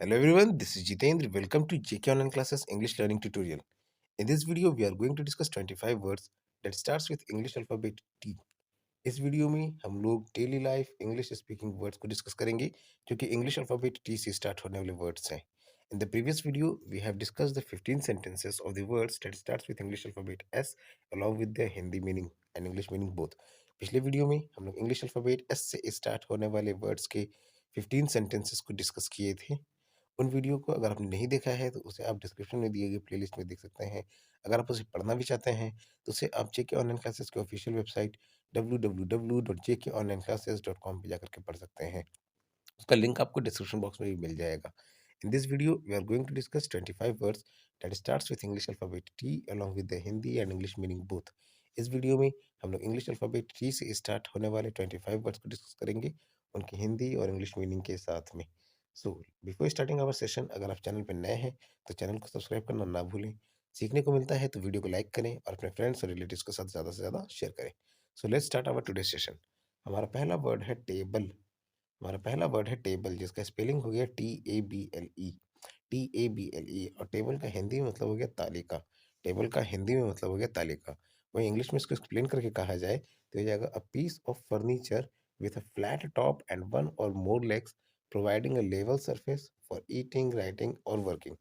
Hello everyone, this is Jitendra. Welcome to JK Online Classes English Learning Tutorial. In this video, we are going to discuss 25 words that starts with English alphabet T. इस video में हम लोग daily life English speaking words को discuss करेंगे जो कि English alphabet T से start होने वाले वर्ड्स हैं. In the previous video, we have discussed the 15 sentences of the words that starts with English alphabet S along with their Hindi meaning and English meaning both. पिछले video में हम लोग English alphabet S से start होने वाले words के 15 sentences को discuss किए थे. उन वीडियो को अगर आपने नहीं देखा है तो उसे आप डिस्क्रिप्शन में दिए गए प्लेलिस्ट में देख सकते हैं. अगर आप उसे पढ़ना भी चाहते हैं तो उसे आप जेके ऑनलाइन क्लासेस की ऑफिशियल वेबसाइट www.jkonlineclasses.com पे जाकर के पढ़ सकते हैं. उसका लिंक आपको डिस्क्रिप्शन बॉक्स में भी मिल जाएगा. In this video we are going to discuss 25 words that starts with English alphabet T along with the Hindi and English meaning both. इस वीडियो में हम लोग इंग्लिश अल्फाबेट टी से स्टार्ट होने वाले 25 वर्ड्स को डिस्कस करेंगे उनकी हिंदी और इंग्लिश मीनिंग के साथ में. So before starting our session, अगर आप चैनल पर नए हैं तो चैनल को सब्सक्राइब करना ना भूलें. सीखने को मिलता है तो वीडियो को लाइक करें और अपने फ्रेंड्स और रिलेटिव्स के साथ ज़्यादा से ज़्यादा शेयर करें. So let's start our today session. हमारा पहला वर्ड है टेबल. हमारा पहला वर्ड है टेबल जिसका स्पेलिंग हो गया TABLE. TABLE. और टेबल का हिंदी में मतलब हो गया तालिका. टेबल का हिंदी में मतलब हो गया तालिका. वही इंग्लिश में इसको एक्सप्लेन करके कहा जाए तो हो जाएगा a piece of furniture with a flat top and one or more legs providing a level surface for eating, writing और working.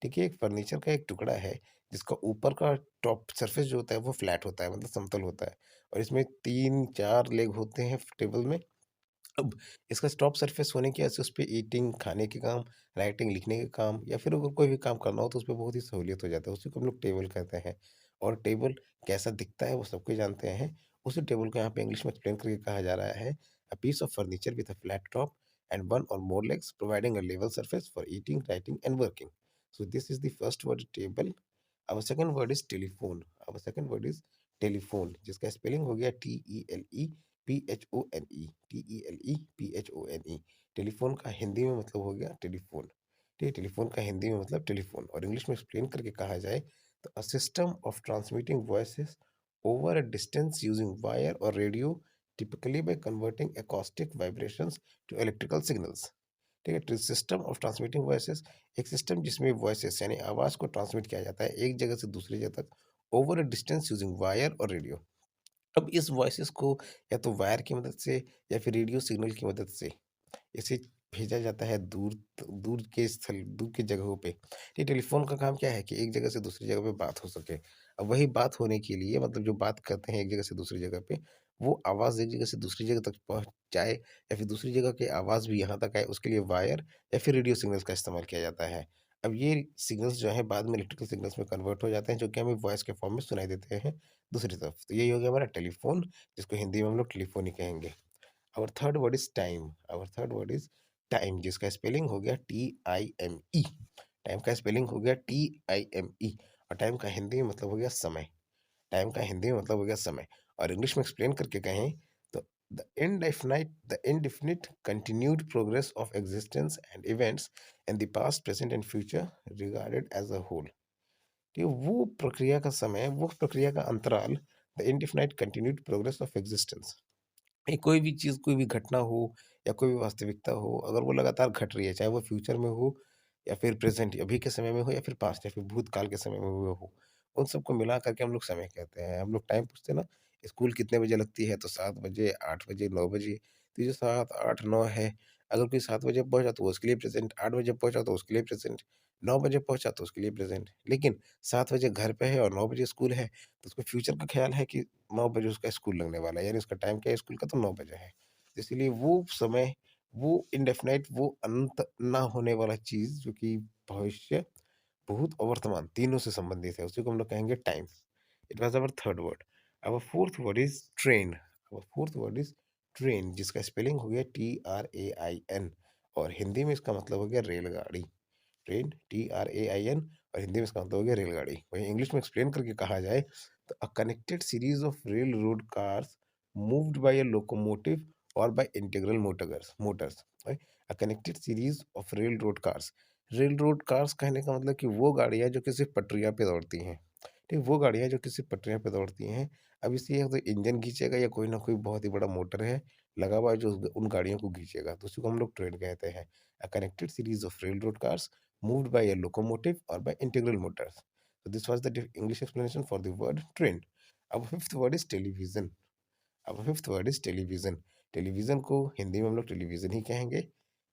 ठीक है, एक फर्नीचर का एक टुकड़ा है जिसका ऊपर का टॉप सरफेस जो होता है वो फ्लैट होता है, मतलब समतल होता है, और इसमें 3-4 लेग होते हैं टेबल में. अब इसका टॉप सरफेस होने की वजह से उस पे ईटिंग खाने के काम, राइटिंग लिखने के काम, या फिर अगर कोई भी काम करना हो तो उस पे बहुत ही सहूलियत हो जाता है. उसी को हम लोग टेबल कहते हैं. और टेबल कैसा दिखता है वो सबको जानते हैं. उसी टेबल को यहाँ पे इंग्लिश में एक्सप्लेन करके कहा जा रहा है a piece of furniture with a flat top and one और more legs providing a level surface for eating, writing and working. So this is the first word table. Our second word is telephone. Our second word is telephone, जिसका spelling हो गया TELEPHONE. TELEPHONE. Telephone का हिंदी में मतलब हो गया telephone. ठीक है, टेलीफोन का हिंदी में मतलब टेलीफोन. और इंग्लिश में एक्सप्लेन करके कहा जाए तो अ system of transmitting voices over a distance using wire और radio, typically by converting acoustic vibrations to electrical signals. ठीक है, सिस्टम ऑफ ट्रांसमिटिंग वॉइसेस, एक सिस्टम जिसमें वॉइसेस यानी आवाज़ को ट्रांसमिट किया जाता है एक जगह से दूसरी जगह तक over a distance using wire और रेडियो. अब इस वॉइसेस को या तो वायर की मदद से या फिर रेडियो सिग्नल की मदद से इसे भेजा जाता है दूर दूर के स्थल, दूर की जगहों पे. ये टेलीफोन का काम क्या है कि एक जगह से दूसरी जगह पे बात हो सके. अब वही बात होने के लिए मतलब जो बात करते हैं एक जगह से दूसरी जगह पे, वो आवाज़ एक जगह से दूसरी जगह तक पहुँच जाए या फिर दूसरी जगह की आवाज़ भी यहाँ तक आए, उसके लिए वायर या फिर रेडियो सिग्नल्स का इस्तेमाल किया जाता है. अब ये सिग्नल्स जो है बाद में इलेक्ट्रिकल सिग्नल्स में कन्वर्ट हो जाते हैं जो कि हमें वॉइस के फॉर्म में सुनाई देते हैं दूसरी तरफ. तो यही हो गया हमारा टेलीफोन, जिसको हिंदी में हम लोग टेलीफोन ही कहेंगे. Our third word is time. Our third word is time, जिसका स्पेलिंग हो गया TIME. टाइम का स्पेलिंग हो गया TIME. और टाइम का हिंदी में मतलब हो गया समय. टाइम का हिंदी में मतलब हो गया समय. और इंग्लिश में एक्सप्लेन करके कहें तो the indefinite continued progress of existence and events in the past, present and future regarded as a whole. कि वो प्रक्रिया का समय, वो प्रक्रिया का अंतराल, the indefinite continued progress of existence. ये कोई भी चीज़, कोई भी घटना हो या कोई भी वास्तविकता हो, अगर वो लगातार घट रही है, चाहे वो फ्यूचर में हो या फिर प्रेज़ेंट अभी के समय में हो या फिर पास्ट या फिर भूतकाल के समय में हुआ हो, उन सबको मिला कर के हम लोग समय कहते हैं. हम लोग टाइम पूछते हैं ना, स्कूल कितने बजे लगती है? तो 7 बजे, 8 बजे, 9 बजे. तो ये जो 7, 8, 9 है, अगर कोई 7 बजे पहुँचा तो वो उसके लिए प्रेज़ेंट, 8 बजे पहुँचा तो उसके लिए प्रेज़ेंट, 9 बजे पहुँचा तो उसके लिए प्रेज़ेंट. लेकिन 7 बजे घर पे है और 9 बजे स्कूल है, तो उसको फ्यूचर का ख़्याल है कि 9 बजे उसका स्कूल लगने वाला है, यानी उसका टाइम क्या है स्कूल का, तो 9 बजे है. तो इसीलिए वो समय, वो इंडेफिनाइट, वो अंत ना होने वाला चीज़ जो कि भविष्य, भूत और वर्तमान तीनों से संबंधित है, उसी को हम लोग कहेंगे time. It was our third word. Our fourth word is train. Our fourth word is train, जिसका स्पेलिंग हो गया TRAIN. और हिंदी में इसका मतलब हो गया रेलगाड़ी. Train TRAIN. और हिंदी में इसका मतलब हो गया रेलगाड़ी. वहीं इंग्लिश में एक्सप्लेन करके कहा जाए तो a connected series of rail road cars moved by a locomotive और by integral motors. A connected series of rail road cars. Rail road cars कहने का मतलब कि वो गाड़ियाँ जो कि सिर्फ पटरियाँ पे दौड़ती हैं. ठीक, वो गाड़ियाँ जो कि सिर्फ पटरियाँ पे दौड़ती हैं. अब इससे या तो इंजन खींचेगा या कोई ना कोई बहुत ही बड़ा मोटर है लगा हुआ है जो उन गाड़ियों को खींचेगा, तो उसी को हम लोग ट्रेन कहते हैं. a connected series of railroad cars moved by a locomotive or by integral motors. So this was the English explanation for the word train. अब फिफ्थ वर्ड इज टेलीविजन. अब fifth word is television. Television को हिंदी में हम लोग television ही कहेंगे.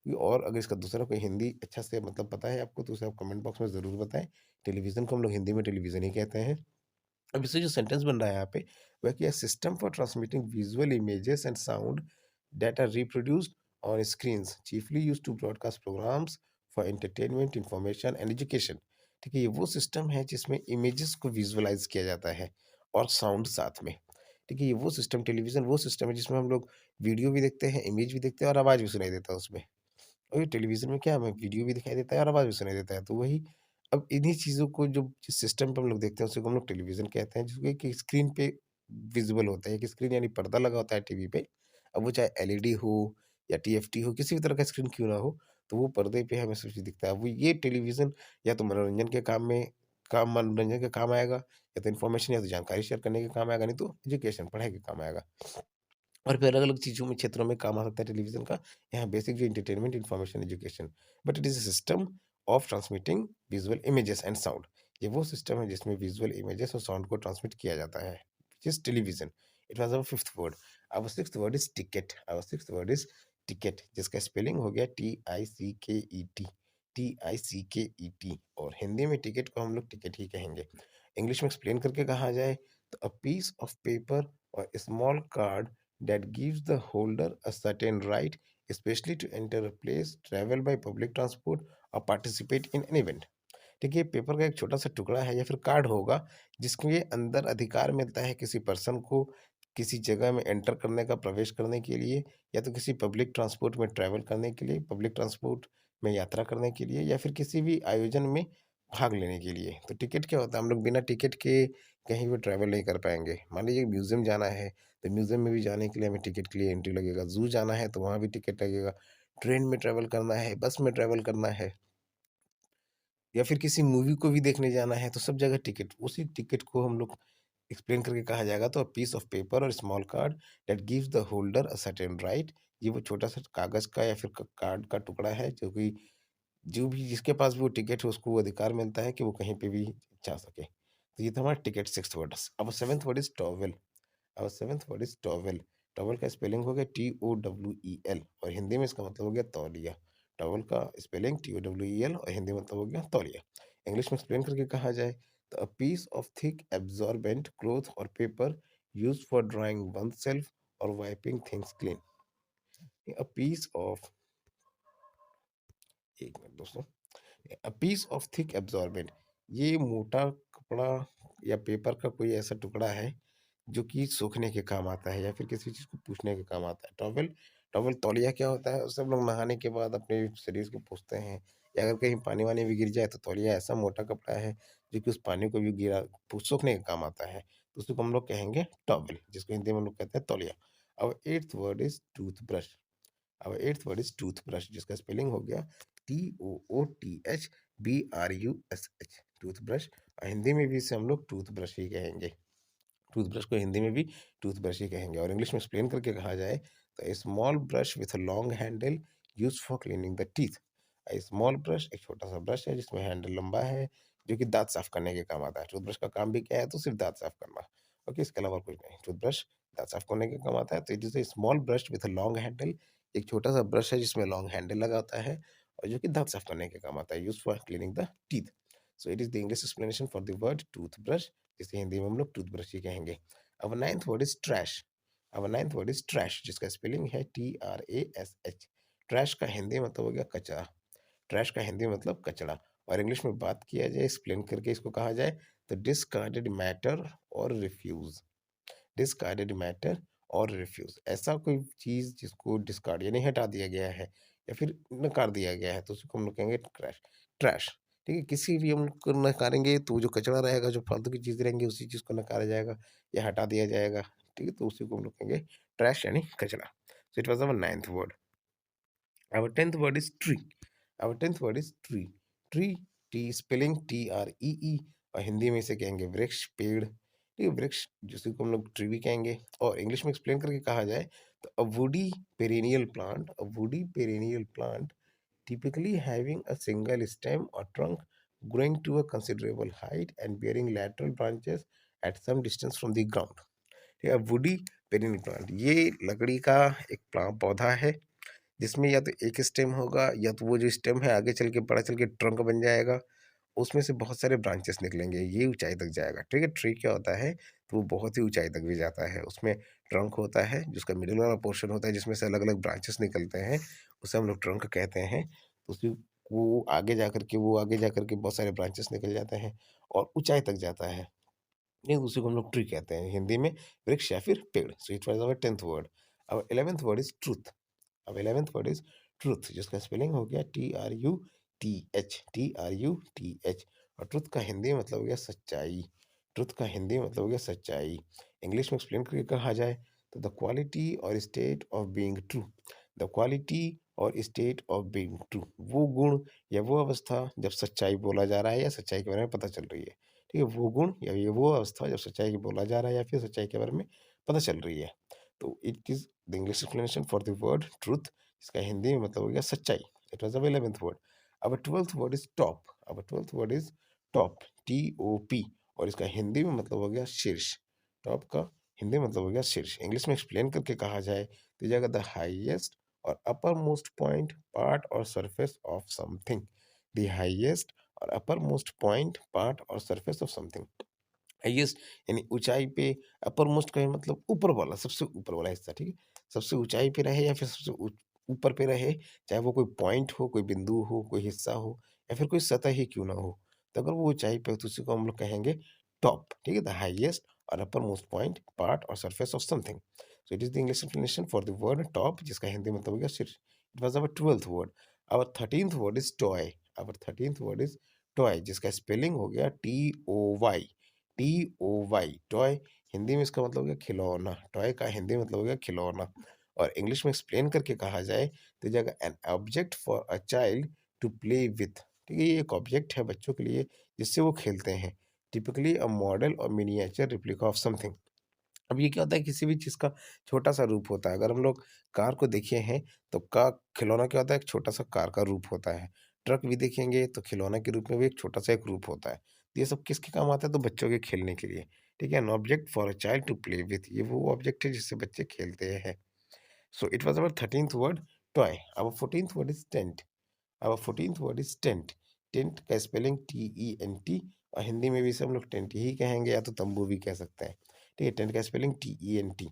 और अगर इसका दूसरा कोई हिंदी अच्छा से मतलब पता है आपको तो उसे आप कमेंट बॉक्स में ज़रूर बताएं. टेलीविज़न को हम लोग हिंदी में टेलीविज़न ही कहते हैं. अब इससे जो सेंटेंस बन रहा है यहाँ पे वह क्या, system for transmitting visual images and sound that are reproduced on screens chiefly used to broadcast programmes for entertainment, information and education. ठीक है, ये वो सिस्टम है जिसमें इमेजेस को विजुअलाइज किया जाता है और साउंड साथ में. ठीक है, ये वो सिस्टम, टेलीविज़न वो सिस्टम है जिसमें हम लोग वीडियो भी देखते हैं, इमेज भी देखते हैं और आवाज़ भी सुनाई देता है उसमें. और ये टेलीविज़न में क्या हमें वीडियो भी दिखाई देता है और आवाज़ भी सुनाई देता है. तो वही, अब इन्हीं चीज़ों को जो जिस सिस्टम पे हम लोग देखते हैं उसी को हम लोग टेलीविज़न कहते हैं, जिसको कि स्क्रीन पे विज़िबल होता है कि स्क्रीन यानी पर्दा लगा होता है टीवी पे. अब वो चाहे एलईडी हो या टीएफटी हो, किसी भी तरह का स्क्रीन क्यों ना हो, तो वो पर्दे पे हमें सब चीज़ दिखता है. वो ये टेलीविज़न या तो मनोरंजन के काम आएगा, या तो इन्फॉर्मेशन या तो जानकारी शेयर करने के काम आएगा, नहीं तो एजुकेशन पढ़ाई के काम आएगा. और फिर अलग-अलग चीज़ों में, क्षेत्रों में काम आ सकता है टेलीविज़न का. यहाँ बेसिक जो entertainment, information, education. But it is a system of transmitting visual images and sound. ये वो सिस्टम है जिसमें विजुअल इमेजेस और साउंड को ट्रांसमिट किया जाता है, which is television. It was our fifth word. Our sixth word is ticket. Our sixth word is ticket, जिसका स्पेलिंग हो गया टीआईसीकेईटी. टीआईसीकेईटी. और हिंदी में टिकट को हम लोग टिकट ही कहेंगे. इंग्लिश में एक्सप्लेन करके कहा जाए तो अ पीस ऑफ पेपर और small card that gives the holder a certain right, especially to enter a place, travel by public transport, or participate in an event. ठीक है, पेपर का एक छोटा सा टुकड़ा है या फिर कार्ड होगा जिसके अंदर अधिकार मिलता है किसी पर्सन को किसी जगह में एंटर करने का, प्रवेश करने के लिए, या तो किसी पब्लिक ट्रांसपोर्ट में ट्रैवल करने के लिए, पब्लिक ट्रांसपोर्ट में यात्रा करने के लिए, या फिर किसी भी आयोजन में भाग लेने के लिए. तो टिकट क्या होता है, हम लोग बिना टिकट के कहीं भी ट्रैवल नहीं कर पाएंगे. मान लीजिए म्यूजियम जाना है तो म्यूजियम में भी जाने के लिए हमें टिकट के लिए एंट्री लगेगा. जू जाना है तो वहाँ भी टिकट लगेगा. ट्रेन में ट्रैवल करना है, बस में ट्रैवल करना है, या फिर किसी मूवी को भी देखने जाना है, तो सब जगह टिकट. उसी टिकट को हम लोग एक्सप्लेन करके कहा जाएगा तो पीस ऑफ पेपर और small card that gives the holder a certain right. ये वो छोटा सा कागज का या फिर कार्ड का टुकड़ा है जो कि जो भी जिसके पास भी वो टिकट है उसको वो अधिकार मिलता है कि वो कहीं पे भी जा सके. तो ये था हमारा टिकट सिक्स वर्ड. अब सेवेंथ वर्ड इज टॉवेल. अब seventh word is towel. Towel का स्पेलिंग हो गया TOWEL और हिंदी में इसका मतलब हो गया तौलिया. टॉवेल का स्पेलिंग TOWEL और हिंदी मतलब हो गया तौलिया. इंग्लिश में एक्सप्लेन करके कहा जाए तो a piece of thick absorbent cloth और paper used for drying oneself और wiping things clean. A piece of, एक मिनट दोस्तों, a piece of thick absorbent, ये मोटा कपड़ा या पेपर का कोई ऐसा टुकड़ा है जो कि सूखने के काम आता है या फिर किसी चीज़ को पूछने के काम आता है. टॉवेल, टॉवेल तौलिया क्या होता है, उससे हम लोग नहाने के बाद अपने शरीर को पूछते हैं, या अगर कहीं पानी वानी भी गिर जाए तो तौलिया ऐसा मोटा कपड़ा है जो कि उस पानी को भी गिरा सूखने के काम आता है, तो उसको हम लोग कहेंगे टॉवेल, जिसको हिंदी में हम लोग कहते हैं तौलिया. अब eighth word is tooth brush. अब eighth word is tooth brush, जिसका स्पेलिंग हो गया TOOTHBRUSH. Tooth brush. हिंदी में भी इसे हम लोग टूथ ब्रश ही कहेंगे. टूथब्रश को हिंदी में भी टूथब्रश ही कहेंगे. और इंग्लिश में एक्सप्लेन करके कहा जाए तो a small brush with a long handle use for cleaning the teeth. A small brush एक छोटा सा ब्रश है जिसमें हैंडल लंबा है जो कि दांत साफ करने के काम आता है. टूथब्रश का काम भी क्या है, तो सिर्फ दांत साफ करना. ओके, इसके अलावा कुछ नहीं. टूथब्रश दांत साफ करने के काम आता है. तो it is a small brush with a long handle. एक छोटा सा ब्रश है जिसमें लॉन्ग हैंडल लगा होता है और जो कि दांत साफ करने के काम आता है, use for cleaning the teeth. So it is the English explanation for the word toothbrush, जिसे हिंदी में हम लोग टूथब्रश ही कहेंगे. अब नाइन्थ वर्ड इज ट्रैश. अब नाइन्थ वर्ड इज ट्रैश, जिसका स्पेलिंग है TRASH. ट्रैश का हिंदी मतलब हो गया कचरा. ट्रैश का हिंदी मतलब कचरा. और इंग्लिश में बात किया जाए, एक्सप्लेन करके इसको कहा जाए तो डिस्कार्डेड मैटर और रिफ्यूज. डिस्कार्डेड मैटर और रिफ्यूज, ऐसा कोई चीज़ जिसको डिस्कार्ड यानी हटा दिया गया है या फिर नकार दिया गया है, तो उसको हम लोग कहेंगे ट्रैश. ट्रैश. ठीक है, किसी भी हम लोग को नकारेंगे तो जो कचरा रहेगा, जो फालतू की चीज़ रहेंगी, उसी चीज़ को नकारा जाएगा या हटा दिया जाएगा. ठीक है, तो उसी को हम लोग कहेंगे ट्रैश यानी कचरा. सो it was our ninth word. Our tenth word is tree. Our tenth word is tree. Tree, T spelling TREE और हिंदी में इसे कहेंगे वृक्ष, पेड़. ठीक है, वृक्ष जिसे को हम लोग ट्री भी कहेंगे. और इंग्लिश में एक्सप्लेन करके कहा जाए तो अ woody perennial plant. A woody perennial plant typically having a single stem or trunk growing to a considerable height and bearing lateral branches at some distance from the ground. ठीक है, woody पेरिनिल plant, ये लकड़ी का एक पौधा है जिसमें या तो एक स्टेम होगा या तो वो जो स्टेम है आगे चल के बड़ा चल के ट्रंक बन जाएगा, उसमें से बहुत सारे ब्रांचेस निकलेंगे, ये ऊंचाई तक जाएगा। ठीक है, ट्री क्या होता है, तो वो बहुत ही ऊंचाई तक भी जाता है। उसमें ट्रंक होता है जिसका मिडिल वाला पोर्शन होता है जिसमें से अलग अलग ब्रांचेस निकलते हैं, उसे हम लोग ट्रंक कहते हैं। तो उसी वो आगे जा करके बहुत सारे ब्रांचेस निकल जाते हैं और ऊंचाई तक जाता है। नहीं, उसी को हम लोग ट्री कहते हैं हिंदी में, वृक्ष या फिर पेड़। So it was our 10th word. अब 11th वर्ड इज ट्रूथ। अब 11th वर्ड इज ट्रूथ, जिसका स्पेलिंग हो गया TRUTH। और ट्रूथ का हिंदी में मतलब हो गया सच्चाई। ट्रूथ का हिंदी में मतलब हो गया सच्चाई। इंग्लिश में एक्सप्लेन करके कहा जाए तो द क्वालिटी और state of being true. The quality और स्टेट ऑफ बीइंग ट्रू, वो गुण या वो अवस्था जब सच्चाई बोला जा रहा है या सच्चाई के बारे में पता चल रही है। ठीक है, वो गुण या ये वो अवस्था जब सच्चाई की बोला जा रहा है या फिर सच्चाई के बारे में पता चल रही है। तो it is the English explanation for the word truth, इसका हिंदी में मतलब हो गया सच्चाई। It was the 11th word. अब 12th वर्ड इज टॉप। अब 12th word is top, TOP, और इसका हिंदी में मतलब हो गया शीर्ष। टॉप का हिंदी मतलब हो गया शीर्ष। इंग्लिश में एक्सप्लेन करके कहा जाए तो जगह द हाईएस्ट और अपर मोस्ट पॉइंट, पार्ट और surface of something. The highest और अपर मोस्ट पॉइंट, पार्ट और सरफेस ऑफ समथिंग। हाईएस्ट यानी ऊंचाई पे, अपर मोस्ट का मतलब ऊपर वाला, सबसे ऊपर वाला हिस्सा। ठीक है, सबसे ऊंचाई पे रहे या फिर सबसे ऊपर पे रहे, चाहे वो कोई पॉइंट हो, कोई बिंदु हो, कोई हिस्सा हो या फिर कोई सतह ही क्यों ना हो, तो अगर वो ऊंचाई पे हो तो उसी को हम लोग कहेंगे टॉप। ठीक है, द हाईएस्ट और अपर मोस्ट पॉइंट, पार्ट और surface of something. So it is the English explanation for the word top, जिसका हिंदी मतलब हो गया शीर्ष। It was our 12th word. Our 13th word is toy. Our 13th word is toy, जिसका spelling हो गया TOY। Toy Hindi में इसका मतलब हो गया खिलौना। टॉय का हिंदी मतलब हो गया खिलौना। और इंग्लिश में एक्सप्लेन करके कहा जाए तो जगह an object for a child to play with. ठीक है, ये एक ऑब्जेक्ट है बच्चों के लिए जिससे वो खेलते हैं। टिपिकली अ मॉडल और मिनिएचर रिप्लिका ऑफ समथिंग। अब ये क्या होता है, किसी भी चीज़ का छोटा सा रूप होता है। अगर हम लोग कार को देखे हैं तो का खिलौना क्या होता है, एक छोटा सा कार का रूप होता है। ट्रक भी देखेंगे तो खिलौना के रूप में भी एक छोटा सा एक रूप होता है। तो ये सब किसके काम आता है, तो बच्चों के खेलने के लिए। ठीक है, an object for a child to play with, ये वो ऑब्जेक्ट है जिससे बच्चे खेलते हैं। So it was our 13th word toy. अब 14th वर्ड इज टेंट। अब 14th word is tent. Tent का स्पेलिंग TENT, और हिंदी में भी इसे हम लोग टेंट ही कहेंगे या तो तंबू भी कह सकते हैं। ठीक है, टेंट का स्पेलिंग TENT।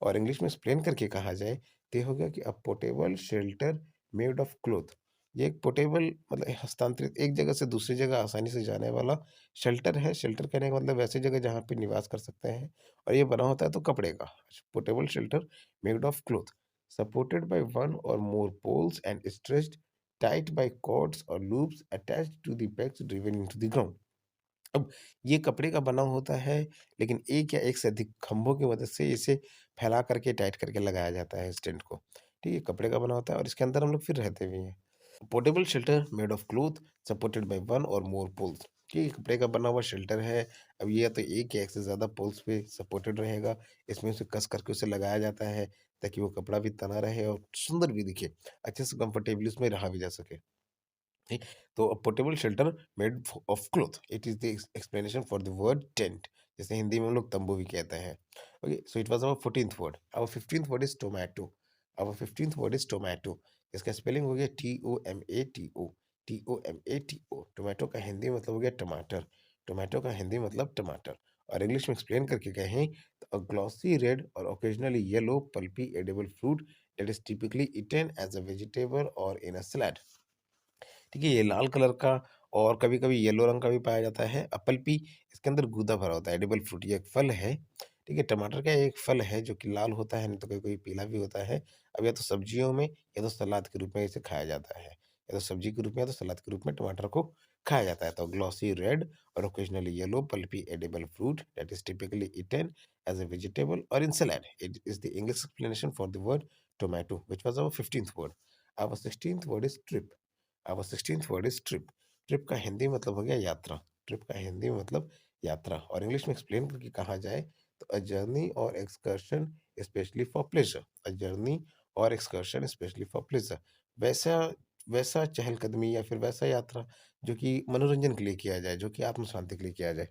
और इंग्लिश में एक्सप्लेन करके कहा जाए तो ये हो गया कि अ portable shelter made of cloth. ये एक पोर्टेबल मतलब हस्तांतरित एक जगह से दूसरी जगह आसानी से जाने वाला शेल्टर है। शेल्टर कहने का मतलब वैसे जगह जहाँ पे निवास कर सकते हैं, और ये बना होता है तो कपड़े का। Portable shelter made of cloth, supported by one और more poles and stretched tight by cords और loops attached to the pegs driven into the ground। अब ये कपड़े का बना होता है, लेकिन एक या एक से अधिक खंभों की मदद से इसे फैला करके टाइट करके लगाया जाता है इस टेंट को। ठीक है, कपड़े का बना होता है और इसके अंदर हम लोग फिर रहते भी हैं। Portable shelter made of cloth supported by one और मोर पोल्स। ठीक है, कपड़े का बना हुआ शेल्टर है। अब ये या तो एक या एक से ज़्यादा पोल्स पे सपोर्टेड रहेगा, इसमें उसे कस करके उसे लगाया जाता है ताकि वो कपड़ा भी तना रहे और सुंदर भी दिखे, अच्छे से कंफर्टेबली उसमें रहा भी जा सके। ठीक, तो a portable shelter made of cloth, it is the explanation for the word tent, जैसे हिंदी में हम लोग तंबू भी कहते हैं। Okay, so it was our 14th word. Our 15th word is tomato. Our 15th word is tomato, इसका spelling हो गया TOMATO। TOMATO, टोमेटो का हिंदी मतलब हो गया टमाटर। टोमेटो का हिंदी मतलब टमाटर। और इंग्लिश में एक्सप्लेन करके कहें तो अ ग्लॉसी रेड और occasionally yellow pulpy edible fruit that is typically eaten as a vegetable और इन अ सलाद। ठीक है, ये लाल कलर का और कभी-कभी येलो रंग का भी पाया जाता है। एप्पल पी, इसके अंदर गूदा भरा होता है, एडिबल फ्रूट, ये एक फल है। ठीक है, टमाटर का एक फल है जो कि लाल होता है, नहीं तो कभी-कभी पीला भी होता है। अब या तो सब्जियों में या तो सलाद के रूप में इसे खाया जाता है। या तो सब्जी के रूप में या तो सलाद के रूप में टमाटर को खाया जाता है। तो ग्लॉसी रेड और occasionally yellow pulpy edible fruit that is typically eaten as a vegetable और in salad. It is the English explanation for the word tomato which was our 15th word. Our 16th word is trip. Our 16th word is trip. Trip का हिंदी मतलब हो गया यात्रा। Trip का हिंदी में मतलब यात्रा। और इंग्लिश में एक्सप्लेन करके कहा जाए तो अ जर्नी और excursion specially for pleasure. A journey और एक्सकर्शन स्पेशली फॉर प्लेजर, वैसा वैसा चहलकदमी या फिर वैसा यात्रा जो कि मनोरंजन के लिए किया जाए, जो कि आत्म शांति के लिए किया जाए।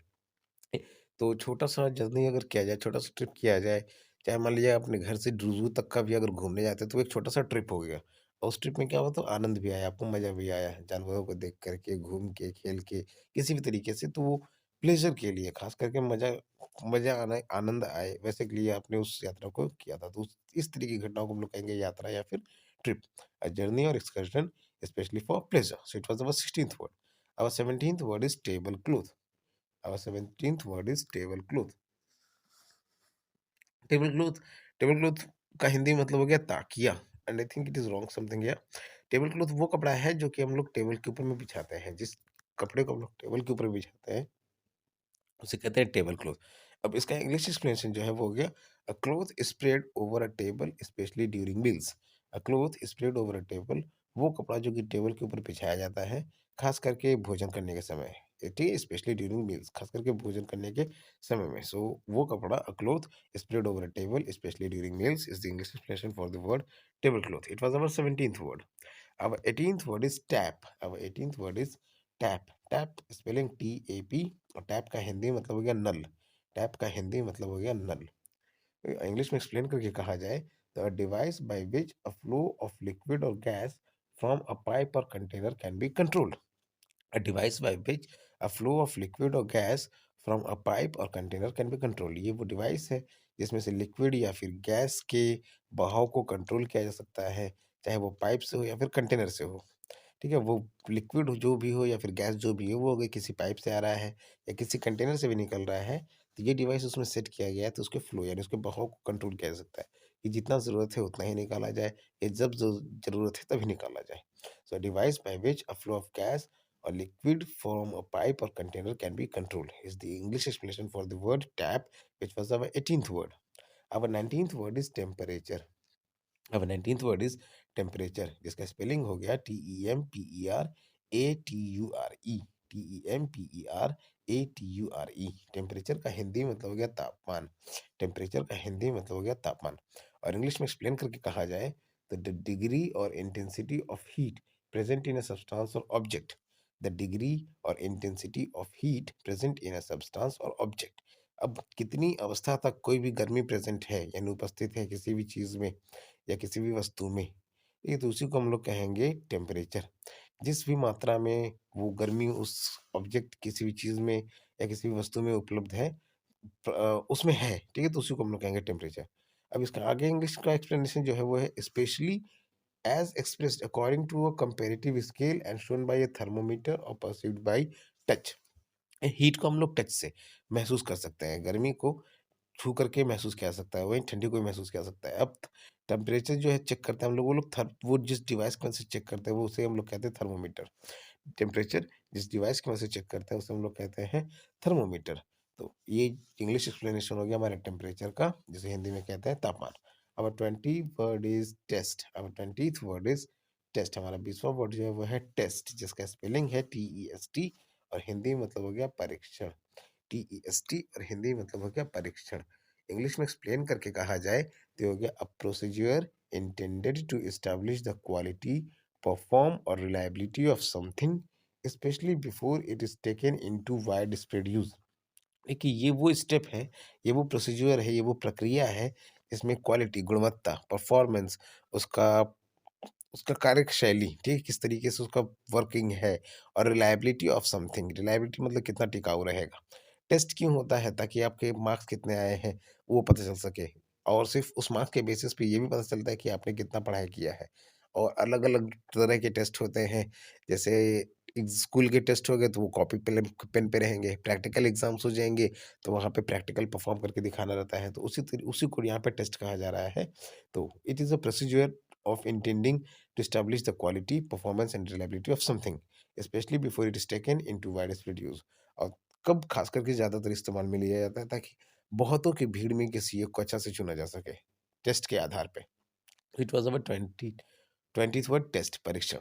तो छोटा-सा जर्नी अगर किया जाए, छोटा-सा ट्रिप किया जाए, चाहे मान लीजिए अपने घर से ज़ू तक का भी अगर घूमने जाते हैं, तो एक छोटा-सा ट्रिप हो गया। और उस ट्रिप में क्या हुआ तो आनंद भी आया, आपको मज़ा भी आया, जानवरों को देख कर के, घूम के, खेल के, किसी भी तरीके से तो वो प्लेज़र के लिए ख़ास करके मज़ा मज़ा आना आनंद आए, वैसे के लिए आपने उस यात्रा को किया था। तो इस तरह की घटनाओं को हम लोग कहेंगे यात्रा या फिर ट्रिप। अ जर्नी और excursion specially for pleasure. So it was our 16th word. Our 17th word is tablecloth. Our 17th word is tablecloth. Table cloth table cloth का हिंदी मतलब हो गया ताकिया। And I think it is wrong something या table cloth वो कपड़ा है जो कि हम लोग टेबल के ऊपर में बिछाते हैं। जिस कपड़े को हम लोग टेबल के ऊपर बिछाते हैं उसे कहते हैं टेबल क्लॉथ। अब इसका इंग्लिश एक्सप्लेनेशन जो है वो हो गया अ cloth spread over a table specially during meals. A cloth spread over a table वो कपड़ा जो कि टेबल के ऊपर बिछाया जाता है खास करके भोजन करने के समय। It is specially during meals, खास करके भोजन करने के समय में। सो वो कपड़ा अ cloth spread over a table, especially during meals, is the English expression for the word tablecloth. It was our 17th word. Our 18th word is tap. Our 18th word is tap. Tap spelling T-A-P और tap का हिंदी मतलब हो गया नल। Tap का हिंदी मतलब हो गया नल। English में एक्सप्लेन करके कहा जाए तो a device by which a flow of liquid और गैस फ्रॉम अ पाइप और container can be controlled. A device by which a flow of liquid or gas from a pipe or container can be controlled। ये वो device है जिसमें से liquid या फिर gas के बहाव को कंट्रोल किया जा सकता है, चाहे वो पाइप से हो या फिर कंटेनर से हो। ठीक है, वो लिक्विड जो भी हो या फिर गैस जो भी हो वो अगर किसी पाइप से आ रहा है या किसी कंटेनर से भी निकल रहा है तो ये डिवाइस उसमें सेट किया गया है तो उसके फ्लो यानी उसके बहाव को कंट्रोल किया जा सकता है कि जितना ज़रूरत है उतना ही निकाला जाए या जब ज़रूरत है तभी निकाला जाए। So device by which a flow of gas or liquid from a pipe or container can be controlled is the English explanation for the word tap, which was our 18th word. Our 19th word is temperature. अब 19th word is temperature जिसका spelling हो गया TEMPERATURE। TEMPERATURE। Temperature का हिंदी मतलब हो गया तापमान। Temperature का हिंदी मतलब हो गया तापमान। और इंग्लिश में एक्सप्लेन करके कहा जाए तो द डिग्री और intensity of heat present in a substance और ऑब्जेक्ट। द डिग्री और intensity of heat present in a substance और ऑब्जेक्ट। अब कितनी अवस्था तक कोई भी गर्मी प्रेजेंट है यानी उपस्थित है किसी भी चीज में या किसी भी वस्तु में, ये तो उसी को हम लोग कहेंगे टेम्परेचर। जिस भी मात्रा में वो गर्मी उस ऑब्जेक्ट किसी भी चीज़ में या किसी भी वस्तु में उपलब्ध है उसमें है, ठीक है? तो उसी को हम लोग कहेंगे टेम्परेचर। अब इसका आगे इंग्लिश का एक्सप्लेनेशन जो है वो है specially as expressed according to a comparative scale and shown by a thermometer और परसीव्ड बाय टच। हीट को हम लोग टच से महसूस कर सकते हैं, गर्मी को छू करके महसूस किया जा सकता है, वहीं ठंडी को भी महसूस किया जा सकता है। अब टेम्परेचर जो है चेक करते हैं हम लोग, वो लोग वो जिस डिवाइस की मदद से चेक करते हैं वो उसे हम लोग कहते हैं थर्मोमीटर। टेम्परेचर जिस डिवाइस की मदद से चेक करते हैं उसे हम लोग कहते हैं थर्मोमीटर। तो ये इंग्लिश एक्सप्लेनेशन हो गया हमारे टेम्परेचर का, जिसे हिंदी में कहते हैं तापमान। अब 20 वर्ड इज टेस्ट। अब 20th वर्ड इज टेस्ट। हमारा 20वां वर्ड जो है वो है टेस्ट, जिसका स्पेलिंग है TEST और हिंदी मतलब हो गया परीक्षण। TEST और हिंदी मतलब हो गया परीक्षण। इंग्लिश में एक्सप्लेन करके कहा जाए तो हो गया a procedure intended to establish the quality, perform or reliability of something especially before it is taken into wide spread use. देखिए ये वो स्टेप है, ये वो प्रोसीजर है, ये वो प्रक्रिया है जिसमें क्वालिटी, गुणवत्ता, परफॉर्मेंस, उसका उसका कार्यशैली, ठीक है, किस तरीके से उसका वर्किंग है और रिलायबिलिटी ऑफ समथिंग। रिलायबिलिटी मतलब कितना टिकाऊ रहेगा। टेस्ट क्यों होता है? ताकि आपके मार्क्स कितने आए हैं वो पता चल सके और सिर्फ उस मार्क्स के बेसिस पे ये भी पता चलता है कि आपने कितना पढ़ाई किया है। और अलग-अलग तरह के टेस्ट होते हैं, जैसे स्कूल के टेस्ट हो गए तो वो कॉपी पेन पे रहेंगे, प्रैक्टिकल एग्जाम्स हो जाएंगे तो वहाँ पे प्रैक्टिकल परफॉर्म करके दिखाना रहता है, तो उसी को यहाँ पे टेस्ट कहा जा रहा है। तो it is a procedure of intending to establish the quality, performance and reliability of something, especially before it is taken into widespread use। और कब खास करके ज़्यादातर इस्तेमाल में लिया जाता है ताकि बहुतों की भीड़ में किसी एक को अच्छा से चुना जा सके टेस्ट के आधार पे। It was our 20th word test, परीक्षण।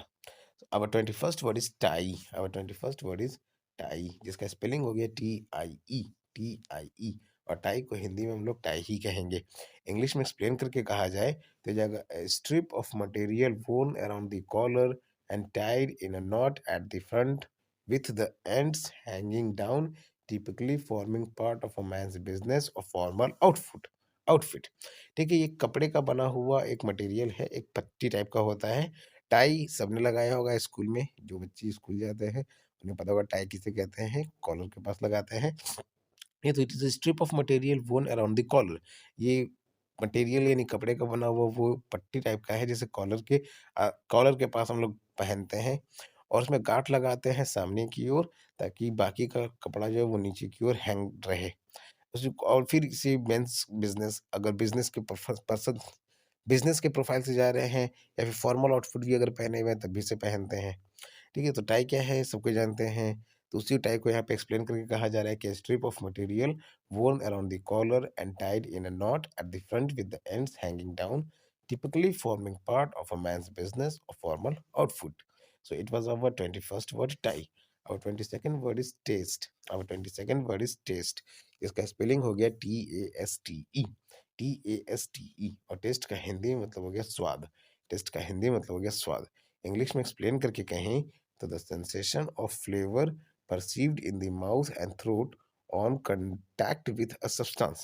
Our 21st word is tie। Our 21st word is tie, जिसका स्पेलिंग हो गया TIE। TIE और टाई को हिंदी में हम लोग टाई ही कहेंगे। इंग्लिश में एक्सप्लेन करके कहा जाए तो जाएगा strip of material worn around the collar and tied in a knot at the front with the ends hanging down, typically forming part of a man's business or formal outfit। ठीक है, ये कपड़े का बना हुआ एक मटेरियल है, एक पट्टी टाइप का होता है। टाई सबने लगाया होगा स्कूल में, जो बच्चे स्कूल जाते हैं उन्हें पता होगा टाई किसे कहते हैं, कॉलर के पास लगाते हैं। ये तो it is strip of material worn around the collar. ये मटेरियल यानी कपड़े का बना हुआ वो पट्टी टाइप का है, जैसे कॉलर के पास हम लोग पहनते हैं, और उसमें गांठ लगाते हैं सामने की ओर, ताकि बाकी का कपड़ा जो है वो नीचे की ओर हैंग रहे। और फिर इसे मेंस बिजनेस, अगर बिजनेस के प्रोफाइल से जा रहे हैं या फिर फॉर्मल आउटफिट भी अगर पहने हुए हैं तब भी इसे पहनते हैं। ठीक है, तो टाई क्या है सबको जानते हैं। तो उसी टाई को यहाँ पे एक्सप्लेन करके कहा जा रहा है कि strip of material worn around the collar and tied in a knot at the front with the ends hanging down, typically forming part of a man's business or formal outfit। So it was our 21st word, tie। Our 22nd word is taste। Our 22nd word is taste। इसका spelling हो गया TASTE। TASTE। और test का हिंदी में मतलब हो गया स्वाद। टेस्ट का हिंदी मतलब हो गया स्वाद। इंग्लिश में एक्सप्लेन करके कहें तो the sensation of flavour perceived in the mouth and throat on contact with a substance।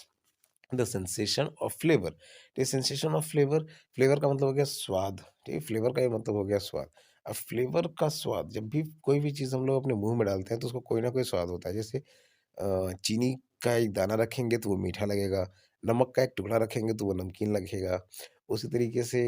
The sensation of flavour. ये सेंसेशन ऑफ फ्लेवर, फ्लेवर का मतलब हो गया स्वाद। ठीक है, फ्लेवर का ये मतलब हो गया स्वाद। अब फ्लेवर का स्वाद, जब भी कोई भी चीज़ हम लोग अपने मुंह में डालते हैं तो उसको कोई ना कोई स्वाद होता है। जैसे चीनी का एक दाना रखेंगे तो वो मीठा लगेगा, नमक का एक टुकड़ा रखेंगे तो वो नमकीन लगेगा। उसी तरीके से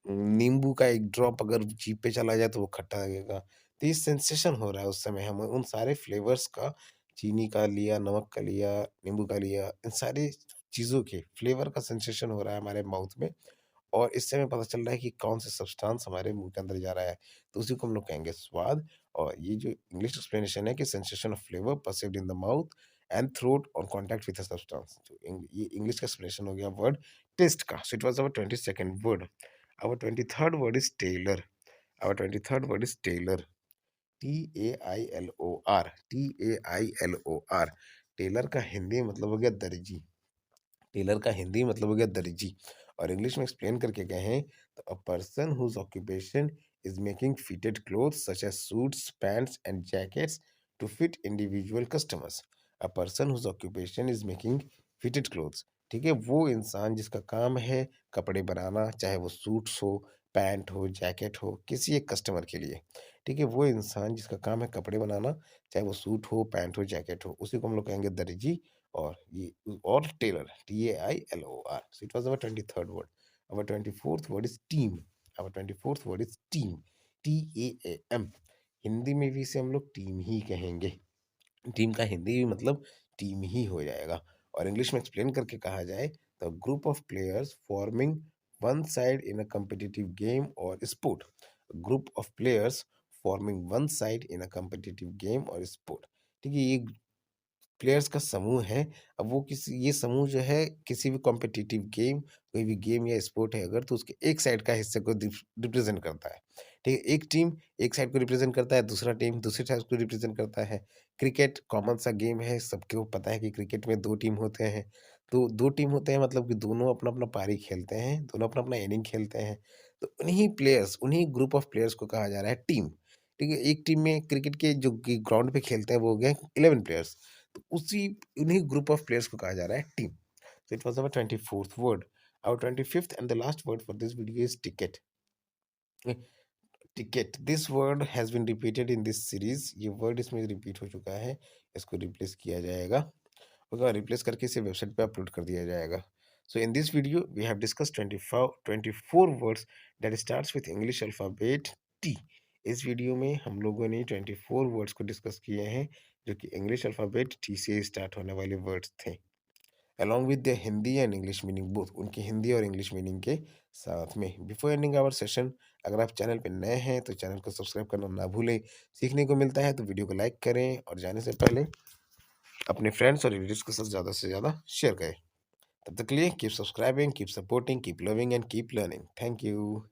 नींबू का एक ड्रॉप अगर जीभ पे चला जाए तो वो खट्टा लगेगा। तो ये सेंसेशन हो रहा है उस समय, हमें उन सारे फ्लेवर्स का, चीनी का लिया, नमक का लिया, नींबू का लिया, इन सारी चीज़ों के फ्लेवर का सेंसेशन हो रहा है हमारे माउथ में, और इससे हमें पता चल रहा है कि कौन सा सब्सटेंस हमारे मुँह के अंदर जा रहा है। तो उसी को हम लोग कहेंगे स्वाद। और ये जो इंग्लिश एक्सप्लेनेशन है कि sensation of flavour perceived in the mouth and throat on contact with a substance. तो ये इंग्लिश का एक्सप्लेनेशन हो गया वर्ड टेस्ट का। So it was our 22nd word. Our 23rd word is tailor। Our 23rd word is tailor। Tailor। Tailor। Tailor का हिंदी मतलब हो गया दर्जी। टेलर का हिंदी मतलब हो गया दर्जी। और इंग्लिश में एक्सप्लेन करके कहें तो a person whose occupation is making fitted clothes such as suits, pants and jackets to fit individual customers. A person whose occupation is making fitted clothes. ठीक है, वो इंसान जिसका काम है कपड़े बनाना, चाहे वो सूट्स हो, पैंट हो, जैकेट हो, किसी एक कस्टमर के लिए। ठीक है, वो इंसान जिसका काम है कपड़े बनाना, चाहे वो सूट हो, पैंट हो, जैकेट हो, उसी को हम लोग कहेंगे दर्जी। और ये और Taylor, TAILOR। So it was our 23rd word। Our 24th word is team। Our 24th word is team। TEAM। Hindi में भी इसे हम लोग टीम ही कहेंगे। टीम का हिंदी भी मतलब टीम ही हो जाएगा। और इंग्लिश में एक्सप्लेन करके कहा जाए तो group of players forming one side in a competitive game or sport. Group of players forming one side in a competitive game or sport. ठीक है, ये प्लेयर्स का समूह है। अब वो किसी ये समूह जो है किसी भी कॉम्पिटिटिव गेम, कोई भी गेम या स्पोर्ट है अगर, तो उसके एक साइड का हिस्से को रिप्रेजेंट करता है। ठीक है, एक टीम एक साइड को रिप्रेजेंट करता है, दूसरा टीम दूसरी साइड को रिप्रेजेंट करता है। क्रिकेट कॉमन सा गेम है, सबको पता है कि क्रिकेट में 2 टीम होते हैं। तो 2 टीम होते हैं मतलब कि दोनों अपना-अपना पारी खेलते हैं, दोनों अपना-अपना इनिंग खेलते हैं। तो उन्हीं प्लेयर्स, उन्हीं ग्रुप ऑफ प्लेयर्स को कहा जा रहा है टीम। ठीक है, एक टीम में क्रिकेट के जो ग्राउंड पे खेलते हैं वो हो गए 11 प्लेयर्स। तो उसी उन्हीं ग्रुप ऑफ प्लेयर्स को कहा जा रहा है team. So it was our 24th word। Our 25th and the last word for this video is ticket। Ticket, this word has been repeated in this series. ये word इसमें repeat हो चुका है, इसको रिप्लेस किया जाएगा, होगा रिप्लेस करके इसे वेबसाइट पे अपलोड कर दिया जाएगा। So in this video we have discuss 24 words that starts with English alphabet T. इस वीडियो में हम लोगों ने 24 वर्ड्स को डिस्कस किए हैं जो कि इंग्लिश अल्फाबेट टी से स्टार्ट होने वाले वर्ड्स थे, along with their Hindi and English meaning both, उनकी हिंदी और इंग्लिश मीनिंग के साथ में। बिफोर एंडिंग आवर सेशन, अगर आप चैनल पे नए हैं तो चैनल को सब्सक्राइब करना ना भूलें। सीखने को मिलता है तो वीडियो को लाइक करें और जाने से पहले अपने फ्रेंड्स और रिलेटिव्स के साथ ज़्यादा से ज़्यादा शेयर करें। तब तक के लिए keep subscribing, keep supporting, keep loving and keep learning. Thank you.